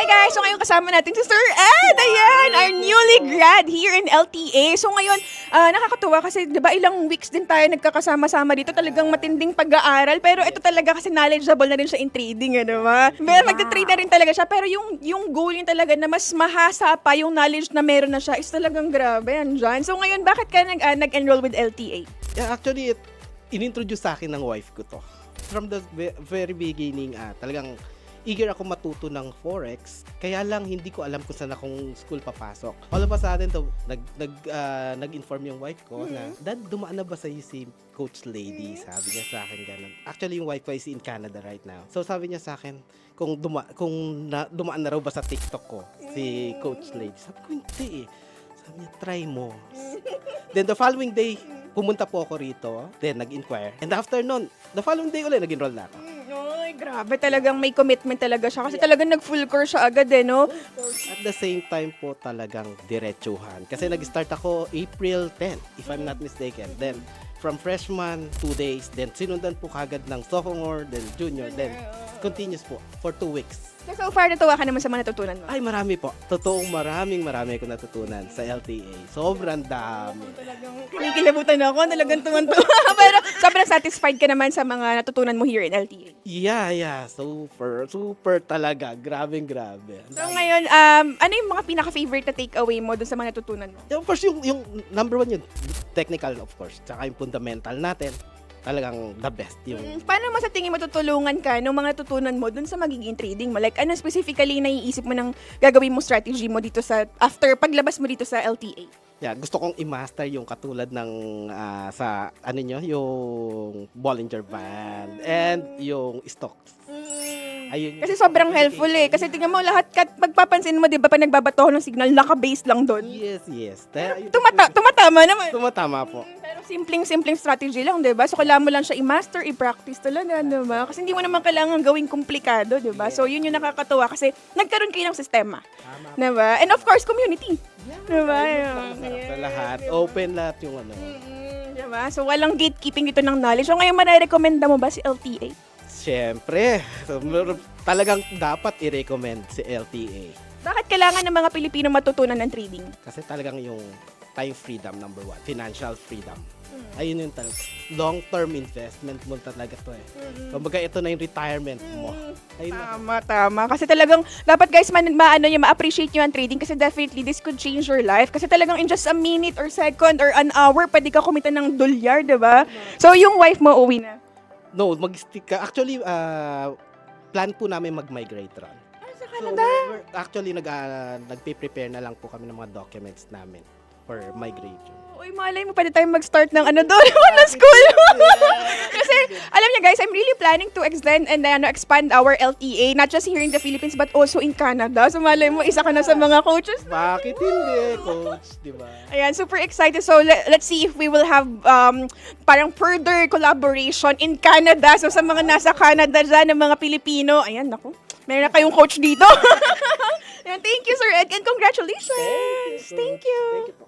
Hi guys! So ngayon kasama natin si Sir Ed! Ayan! Our newly grad here in LTA. So ngayon, nakakatuwa kasi diba ilang weeks din tayo nagkakasama-sama dito. Talagang matinding pag-aaral. Pero ito talaga kasi knowledgeable na rin siya in trading. Diba? Magta-trade na rin talaga siya. Pero yung goal niya talaga na mas mahasa pa yung knowledge na meron na siya is talagang grabe. Andyan. So ngayon, bakit ka nag-enroll with LTA? Yeah, actually, inintroduce sa akin ng wife ko to. From the very beginning, talagang eager ako matuto ng Forex. Kaya lang hindi ko alam kung saan akong school papasok. All of a sudden, nag-inform yung wife ko na, Dad, dumaan na ba sa'yo si Coach Lady? Sabi niya sa akin ganun. Actually, yung wife ko is in Canada right now. So sabi niya sa akin, kung dumaan na raw ba sa TikTok ko si Coach Lady. Sabi ko, hindi eh. Sabi niya, try mo. Then the following day, pumunta po ako rito. Then nag-inquire. And after nun, the following day ulit, nag-enroll na ako. Ay, grabe. Talagang may commitment talaga siya. Kasi talagang nag-full course siya agad no? At the same time po talagang diretsuhan. Kasi nag-start ako April 10, if I'm not mistaken. Then, from freshman, 2 days. Then, sinundan po kagad ng sophomore, then junior. Then, continuous po for 2 weeks. So far, natuwa ka naman sa mga natutunan mo? Ay, marami po. Totoong marami ako natutunan sa LTA. Sobrang dami. Talagang kinikilabutan ako. Talagang tuwan-tuwa. Pero sobrang satisfied ka naman sa mga natutunan mo here in LTA. Yeah. Super talaga. Grabe. So ngayon, ano yung mga pinaka-favorite na takeaway mo dun sa mga natutunan mo? Of course, yung number one yun, technical of course. Tsaka yung fundamental natin, talagang the best. Paano mo sa tingin mo tutulungan ka ng mga natutunan mo dun sa magiging trading mo? Like, ano specifically naiisip mo ng gagawin mo strategy mo dito after paglabas mo dito sa LTA? Yeah, gusto kong i-master yung katulad ng yung Bollinger Band and yung stocks. Ayun, Kasi sobrang helpful eh. Kasi tingnan mo lahat, magpapansin mo, di ba, pag nagbabato ng signal, naka-base lang doon. Yes. Tumatama naman. Tumatama po. Pero simpleng strategy lang, di ba? So, kailangan mo lang siya i-master, i-practice talaga, di ba? Kasi hindi mo naman kailangan gawing komplikado, di ba? So, yun yung nakakatuwa kasi nagkaroon kayo ng sistema. Di ba? And of course, community. Di ba? Sa lahat. Open lahat yung ano. Di ba? So, walang gatekeeping dito ng knowledge. So, ngayon, marirekomenda mo ba si LTA? Siyempre. So, talagang dapat i-recommend si LTA. Bakit kailangan ng mga Pilipino matutunan ng trading? Kasi talagang yung time freedom, number one. Financial freedom. Ayun yung talaga. Long-term investment mo talaga to eh. Kumbaga ito na yung retirement mo. Ayun na. Tama. Kasi talagang, dapat guys, ma-appreciate nyo ang trading kasi definitely this could change your life. Kasi talagang in just a minute or second or an hour, pwede ka kumita ng dolyar, diba? So, yung wife mo, uwi na. No, mag-stick ka. Actually, plan po namin mag-migrate ron. Sa Canada? So, actually, nagpe-prepare na lang po kami ng mga documents namin for migration. Uy, malay mo, pwede tayong mag-start ng doon, ng school. Kasi, alam niya guys, I'm really planning to extend and expand our LTA, not just here in the Philippines, but also in Canada. So, malay mo, isa ka na sa mga coaches. Bakit hindi, coach? Diba? Ayan, super excited. So, let's see if we will have parang further collaboration in Canada. So, sa mga nasa Canada dyan, ng mga Pilipino, ayan, naku, meron na kayong coach dito. Ayan, thank you, Sir Ed, and congratulations. Thank you. Thank you.